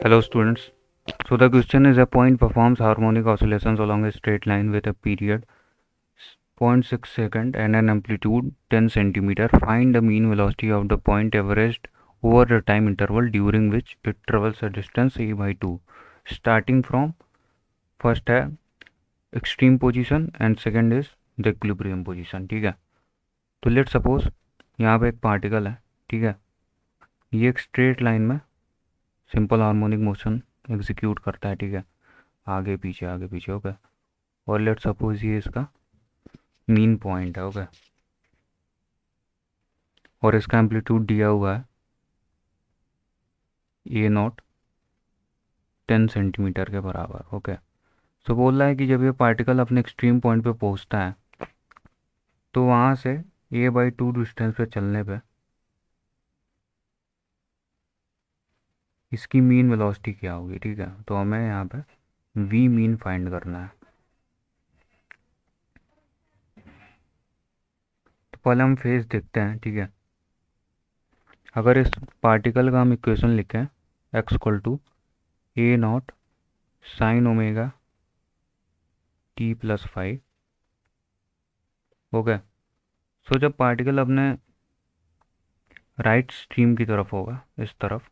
Hello students. So the question is, a point performs harmonic oscillations along a straight line with a period 0.6 second and an amplitude 10 centimeter. Find the mean velocity of the point averaged over the time interval during which it travels a distance a by 2. Starting from first है extreme position and second is the equilibrium position. ठीक है, तो let suppose यहाँ पे एक particle है. ठीक है, ये एक स्ट्रेट लाइन में सिंपल हार्मोनिक मोशन एग्जीक्यूट करता है. ठीक है, आगे पीछे ओके. और लेट सपोज ये इसका मीन पॉइंट है. ओके, और इसका एम्पलीट्यूड दिया हुआ है ए नॉट 10 सेंटीमीटर के बराबर. ओके, सो बोल रहा है कि जब ये पार्टिकल अपने एक्सट्रीम पॉइंट पे पहुंचता है तो वहाँ से ए बाई 2 डिस्टेंस पे चलने पे इसकी मीन वेलोसिटी क्या होगी. ठीक है, तो हमें यहाँ पे वी मीन फाइंड करना है. तो पहले हम फेस देखते हैं. ठीक है, अगर इस पार्टिकल का हम इक्वेशन लिखें x equal to a naught sine omega t plus 5. Okay, so जब पार्टिकल अपने राइट स्ट्रीम की तरफ होगा इस तरफ,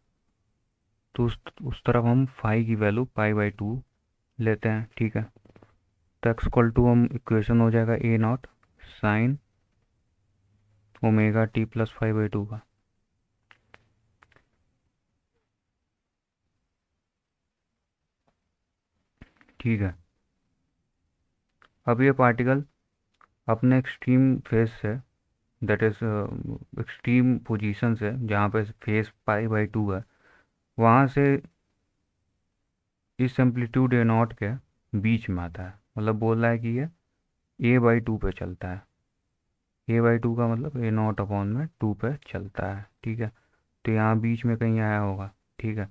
तो उस तरफ हम फाई की वैल्यू पाई बाई 2 लेते हैं. ठीक है, तो एक्स इक्वल टू हम इक्वेशन हो जाएगा a naught sine omega t plus 5/2 का. ठीक है, अब ये पार्टिकल अपने एक्सट्रीम फेस से, दैट इज एक्सट्रीम पोजीशन से, जहाँ पे फेस पाई बाई 2 है, वहाँ से इस एम्पलीट्यूड ए नॉट के बीच में आता है. मतलब बोल रहा है कि ये ए बाई 2 पे चलता है. ए बाई 2 का मतलब ए नॉट अपॉन में 2 पे चलता है. ठीक है, तो यहाँ बीच में कहीं आया होगा. ठीक है,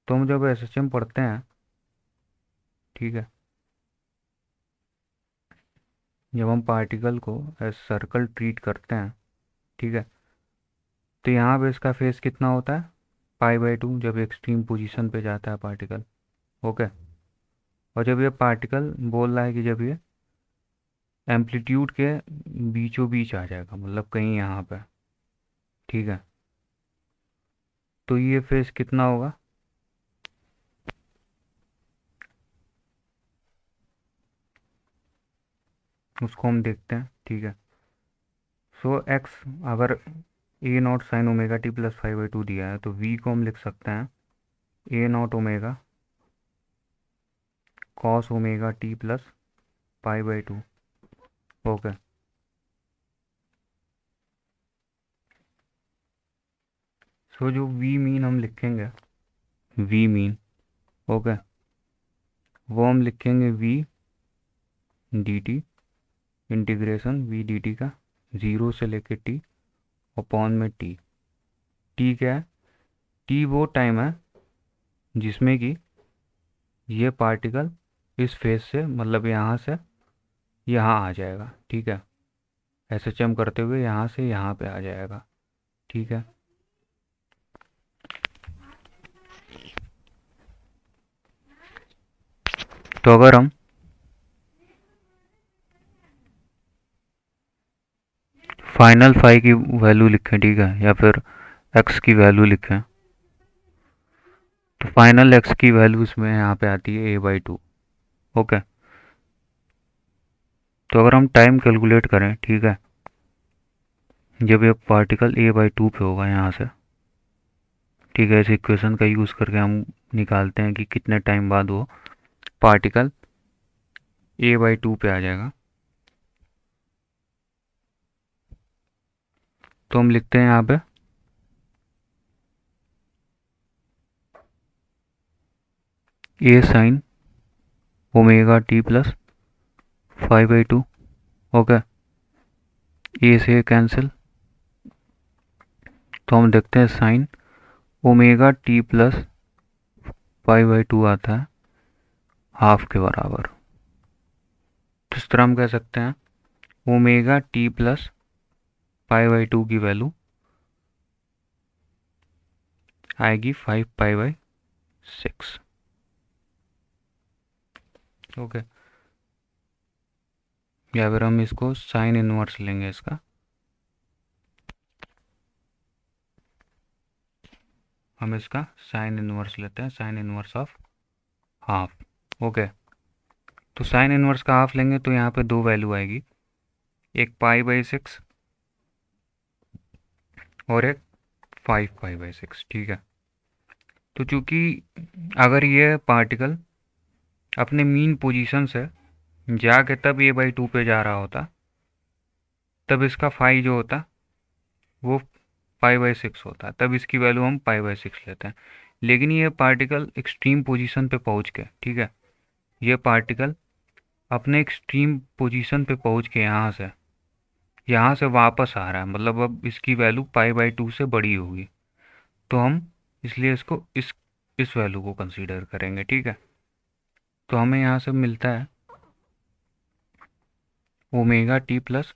तो हम जब एस एच एम पढ़ते हैं, ठीक है, जब हम पार्टिकल को एज सर्कल ट्रीट करते हैं, ठीक है, तो यहाँ पे इसका फेस कितना होता है पाई बाई 2 जब एक्सट्रीम पोजीशन पे जाता है पार्टिकल. ओके, और जब ये पार्टिकल बोल रहा है कि जब ये एम्पलीट्यूड के बीचों बीच आ जाएगा, मतलब कहीं यहाँ पे, ठीक है, तो ये फेस कितना होगा. उसको हम देखते हैं. ठीक है, सो एक्स, अगर a naught sine omega t plus 5/2 दिया है तो वी को हम लिख सकते हैं a naught omega cos omega t plus 5/2. Okay, so जो वी मीन हम लिखेंगे, वी मीन, ओके, वो हम लिखेंगे v d t integration v d t का 0 से लेके टी अपॉन में टी. टी क्या है, टी वो टाइम है जिसमें कि ये पार्टिकल इस फेस से, मतलब यहाँ से यहाँ आ जाएगा. ठीक है, एस एच एम करते हुए यहाँ से यहाँ पे आ जाएगा. ठीक है, तो अगर हम फाइनल फाई की वैल्यू लिखें, ठीक है, या फिर एक्स की वैल्यू लिखें, तो फाइनल एक्स की वैल्यू इसमें यहाँ पे आती है ए बाई 2. ओके, तो अगर हम टाइम कैलकुलेट करें, ठीक है, जब ये पार्टिकल ए बाई 2 पे होगा यहाँ से, ठीक है, इस इक्वेशन का यूज़ करके हम निकालते हैं कि कितने टाइम बाद वो पार्टिकल ए बाई 2 पे आ जाएगा. तो हम लिखते हैं यहाँ पे a sine omega t plus 5/2. Okay, a से कैंसिल, तो हम देखते हैं साइन ओमेगा टी प्लस 5/2 आता है हाफ के बराबर. तो इस तरह हम कह सकते हैं ओमेगा टी प्लस 5/2 की वैल्यू आएगी 5 पाई/6। ओके, या फिर हम इसको साइन इनवर्स लेंगे इसका। हम इसका साइन इनवर्स लेते हैं, sign inverse of half. Okay, तो साइन इनवर्स का हाफ लेंगे तो यहाँ पे दो वैल्यू आएगी, एक पाई/6 और एक 5 पाई/6। ठीक है, तो चूंकि अगर ये पार्टिकल अपने मीन पोजीशन से जाके तब a/2 पे जा रहा होता, तब इसका फाई जो होता वो पाई/6 होता है, तब इसकी वैल्यू हम पाई/6 लेते हैं। लेकिन ये पार्टिकल एक्सट्रीम पोजीशन पे पहुंच के, ठीक है, ये पार्टिकल अपने एक्सट्रीम पोजीशन पे पहुंच के यहाँ से वापस आ रहा है, मतलब अब इसकी वैल्यू पाई/2 से बड़ी होगी, तो हम इसलिए इसको इस वैल्यू को कंसीडर करेंगे। ठीक है, तो हमें यहाँ से मिलता है ω t प्लस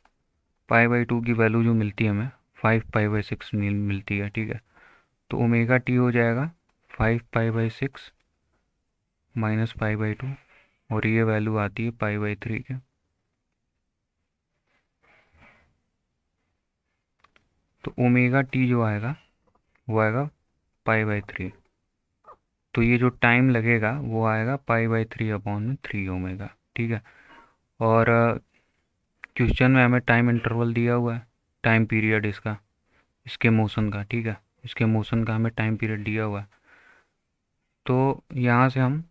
पाई/2 की वैल्यू जो मिलती है हमें 5 पाई/6 मिलती है। ठीक है, तो ω t हो जाएगा 5 पाई/6 माइनस पाई/2, और ये वैल्यू आती है पाई/3 के। तो ω t जो आएगा वो आएगा पाई/3। तो ये जो टाइम लगेगा वो आएगा पाई/3/3 ω। ठीक है, और क्वेश्चन में हमें टाइम इंटरवल दिया हुआ है, टाइम पीरियड इसका, इसके मोशन का। ठीक है, इसके मोशन का हमें टाइम पीरियड दिया हुआ है, तो यहाँ से हम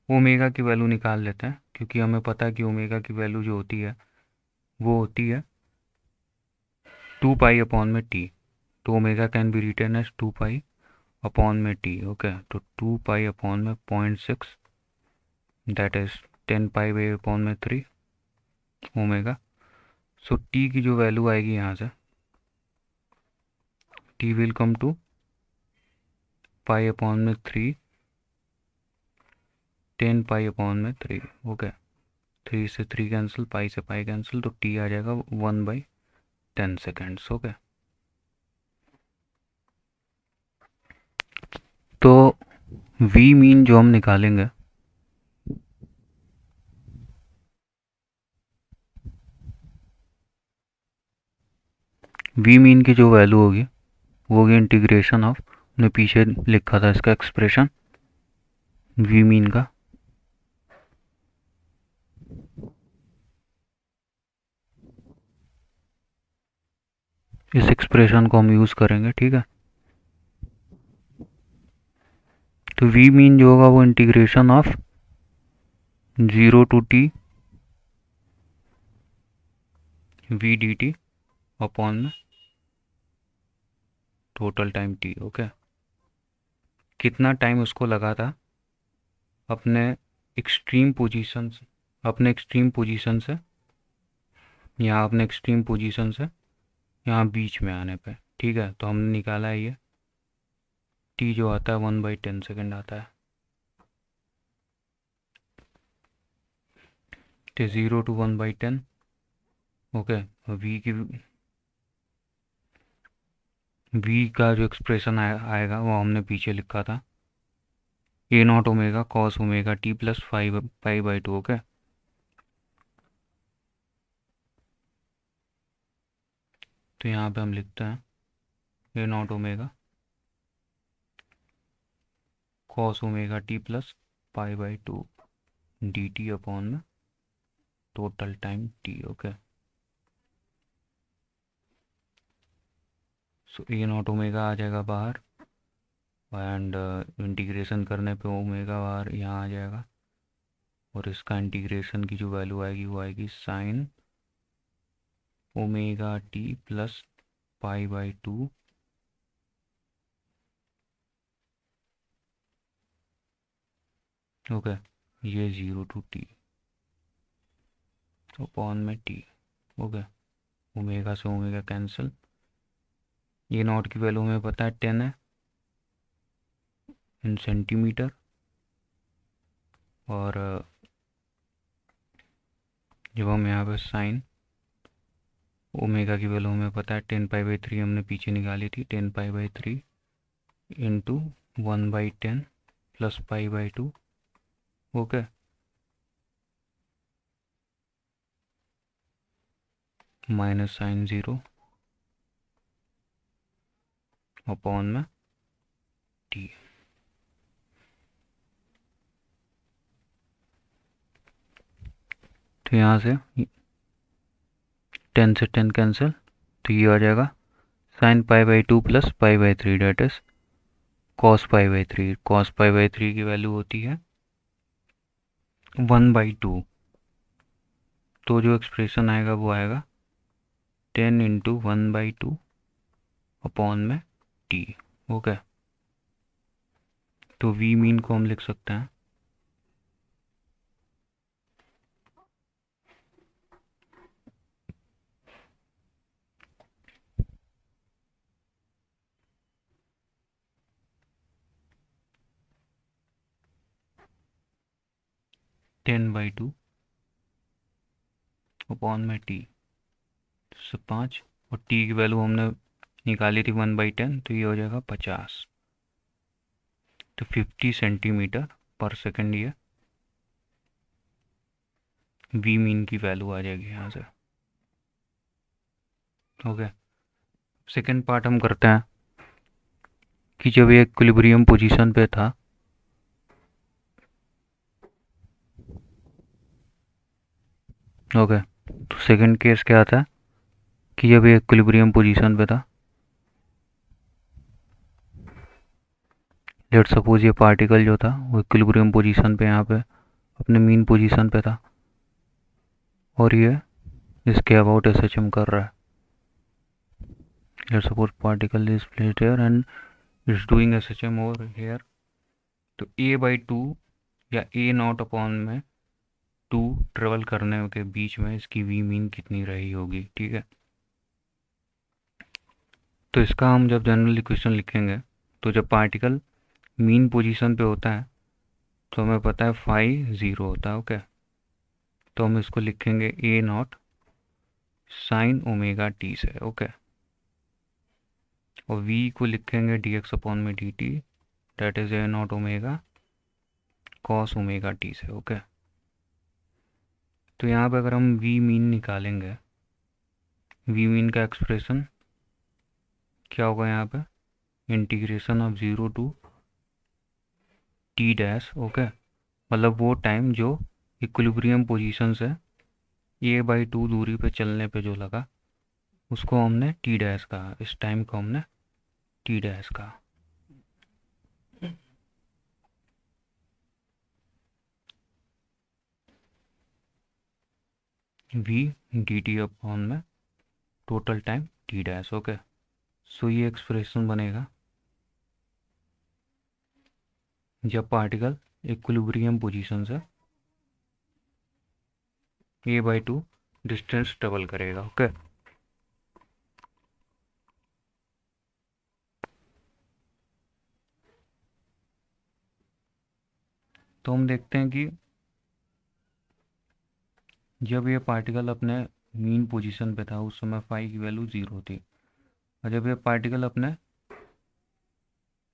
ओमेगा की वैल्यू निकाल लेते हैं, क्योंकि हमें पता है कि ओमेगा की वैल्यू जो होती है वो होती है 2 पाई/t। तो omega can be written as 2 पाई/t। ओके, तो 2 पाई/0.6, दैट इज 10 पाई/3 ओमेगा। सो t की जो वैल्यू आएगी यहाँ से, t विल कम टू पाई/3, 10 पाई/3। ओके, 3 से 3 कैंसिल, पाई से पाई कैंसिल, तो t आ जाएगा 1/10 सेकेंड्स। ओके, तो v मीन जो हम निकालेंगे, v मीन की जो वैल्यू होगी वो होगी इंटीग्रेशन ऑफ, ने पीछे लिखा था इसका एक्सप्रेशन v मीन का, इस एक्सप्रेशन को हम यूज़ करेंगे। ठीक है, तो v मीन जो होगा वो integration of 0 to t v dt upon में टोटल टाइम t। ओके, कितना टाइम उसको लगा था अपने एक्सट्रीम पोजीशन से, अपने एक्सट्रीम पोजीशन से यहाँ, अपने एक्सट्रीम पोजीशन से यहाँ बीच में आने पे। ठीक है, तो हमने निकाला है ये t जो आता है 1/10 सेकेंड आता है, तो 0 to 1/10। ओके, v का जो एक्सप्रेशन आएगा वो हमने पीछे लिखा था a0 ω cos ω t plus 5 पाई/2। Okay, तो यहाँ पे हम लिखते हैं a0 ω cos ω t प्लस पाई/2 dt अपॉन में total time t। Okay, so a0 ω आ जाएगा बाहर, एंड इंटीग्रेशन करने पे ओमेगा बाहर यहाँ आ जाएगा, और इसका इंटीग्रेशन की जो वैल्यू आएगी वो आएगी साइन ω t प्लस पाई/2 ओके, ये 0 to t अपॉन में t। ओके, ओमेगा से ओमेगा कैंसिल, ये नॉट की वैल्यू हमें पता है 10 है इन सेंटीमीटर, और जब हम यहाँ पे साइन ओमेगा की वैल्यू हमें पता है 10 पाई/3 हमने पीछे निकाली थी, 10 पाई/3 इंटू 1/10 प्लस पाई/2। ओके, माइनस साइन 0 अपॉन में टी। तो यहाँ से 10 से 10 कैंसिल, तो ये आ जाएगा साइन पाई/2 प्लस पाई/3 डेट इज कॉस पाई/3। कॉस पाई/3 की वैल्यू होती है 1/2। तो जो एक्सप्रेशन आएगा वो आएगा 10 इंटू 1/2 अपॉन में टी। ओके, तो वी मीन को हम लिख सकते हैं 10/2 अपॉन में टी से 5, और टी की वैल्यू हमने निकाली थी 1/10, तो ये हो जाएगा 50। तो 50 सेंटीमीटर पर सेकंड ये वी मीन की वैल्यू आ जाएगी यहाँ से। ओके, सेकंड पार्ट हम करते हैं कि जब ये इक्विलिब्रियम पोजीशन पे था, ओके, तो सेकंड केस क्या आता है कि जब ये इक्विलिब्रियम पोजीशन पे था, लेट सपोज ये पार्टिकल जो था वो इक्विलिब्रियम पोजीशन पे यहाँ पे अपने मीन पोजीशन पे था, और ये इसके अबाउट एसएचएम कर रहा है। Let suppose particle is placed here and is doing SHM over here. तो a/2 या a0 अपॉन में 2 ट्रेवल करने के बीच में इसकी वी मीन कितनी रही होगी, ठीक है। तो इसका हम जब जनरल इक्वेशन लिखेंगे, तो जब पार्टिकल मीन पोजीशन पे होता है तो हमें पता है फाई 0 होता है। ओके, तो हम इसको लिखेंगे a0 साइन ओमेगा टी से। ओके, और v को लिखेंगे dx अपॉन में dt, that is a0 omega cos omega t से। ओके, तो यहाँ पे अगर हम v मीन निकालेंगे, v मीन का एक्सप्रेशन क्या होगा यहाँ पे, integration of 0 to t dash. Okay, मतलब वो टाइम जो इक्विलिब्रियम पोजीशन से a/2 दूरी पे चलने पे जो लगा उसको हमने टी डैश कहा, इस टाइम को हमने टी डैश कहा। v dt अपॉन में total time t dash. Okay, so ये एक्सप्रेशन बनेगा जब पार्टिकल इक्विलिब्रियम पोजीशन से a/2 डिस्टेंस ट्रेवल करेगा। ओके, तो हम देखते हैं कि जब ये पार्टिकल अपने मीन पोजीशन पे था उस समय फाई की वैल्यू 0 थी, और जब ये पार्टिकल अपने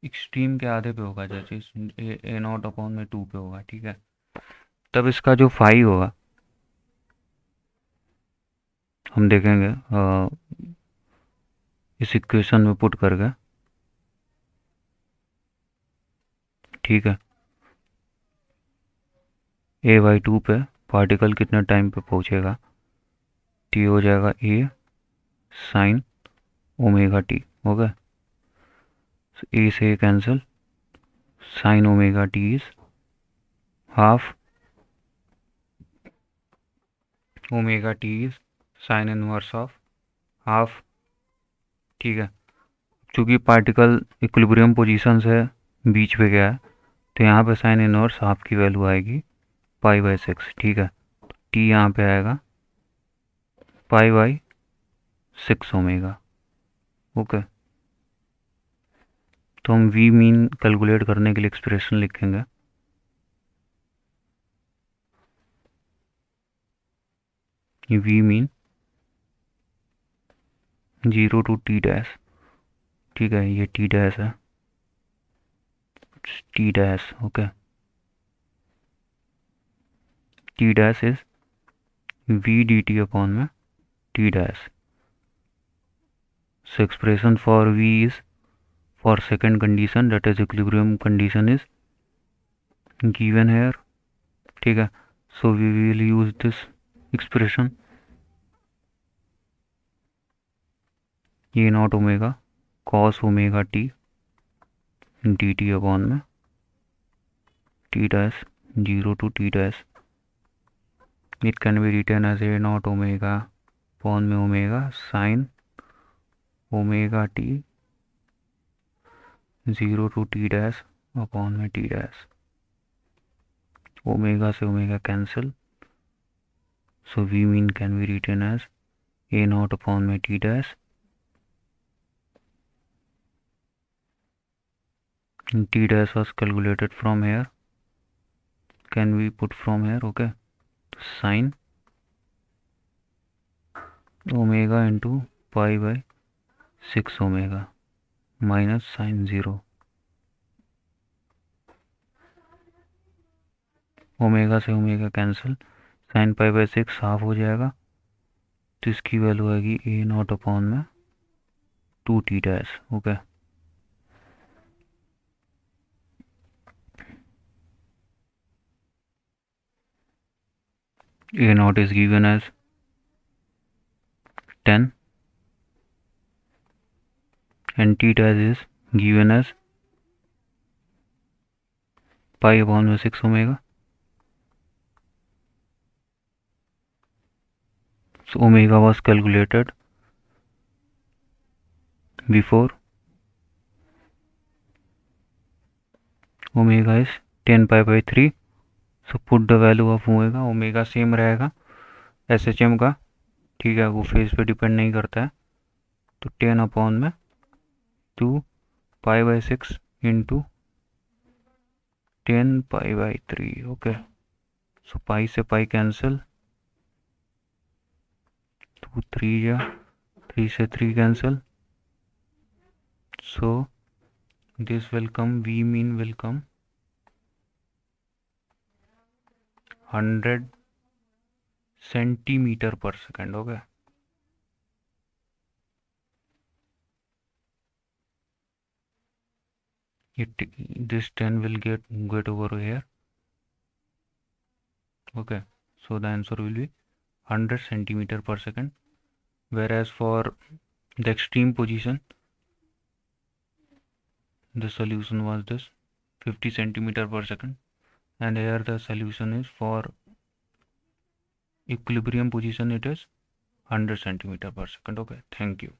एक्सट्रीम के आधे पे होगा, जैसे a0 अपॉन में 2 पे होगा, ठीक है, तब इसका जो फाई होगा हम देखेंगे इस इक्वेशन में पुट करके, ठीक है। a/2 पे पार्टिकल कितने टाइम पे पहुंचेगा, टी हो जाएगा a sine omega t. Okay, a से cancel, sine omega t is half omega t is sine inverse of half, ठीक है। चूँकि पार्टिकल इक्विलिब्रियम पोजीशन से बीच पे गया है, तो यहाँ पे साइन इनवर्स हाफ की वैल्यू आएगी पाई/6, ठीक है। टी यहाँ पे आएगा पाई/6 ओमेगा। ओके, तो हम वी मीन कैलकुलेट करने के लिए एक्सप्रेशन लिखेंगे we mean 0 to t dash, ठीक है, ये t dash है, t dash, okay, t dash is v dt upon में t dash. So expression for v is for second condition, that is equilibrium condition, is given here, ठीक है. So we will use this expression a naught omega cos omega t dt upon में t dash 0 to t dash. It can be written as a naught omega upon में omega sin omega t 0 to t dash upon में t dash. Omega से omega cancel, so v mean can be written as a naught upon में t dash and t dash was calculated from here, can be put from here, okay. Sin omega into pi by 6 omega minus sin 0. Omega से omega cancel, sine pi by 6 half हो जाएगा, तो इसकी value आएगी ए not upon में 2 t dash, okay. A nought is given as 10 and t dash is given as pi upon में 6 omega. So omega was calculated before. Omega is 10 pi by 3. So put the value of omega. Omega same रहेगा SHM का, ठीक है, वो phase पे depend नहीं करता है. तो 10 अपॉन में 2 pi by 6 into 10 pi by 3, okay. So pi से पाई कैंसिल, 2 3 या 3 से 3 cancel, so this will come, v mean will come 100 centimeter per second, okay. This 10 will get over here, okay. So the answer will be 100 centimeter per second, whereas for the extreme position the solution was this 50 centimeter per second, and here the solution is for equilibrium position, it is 100 centimeter per second, okay. Thank you.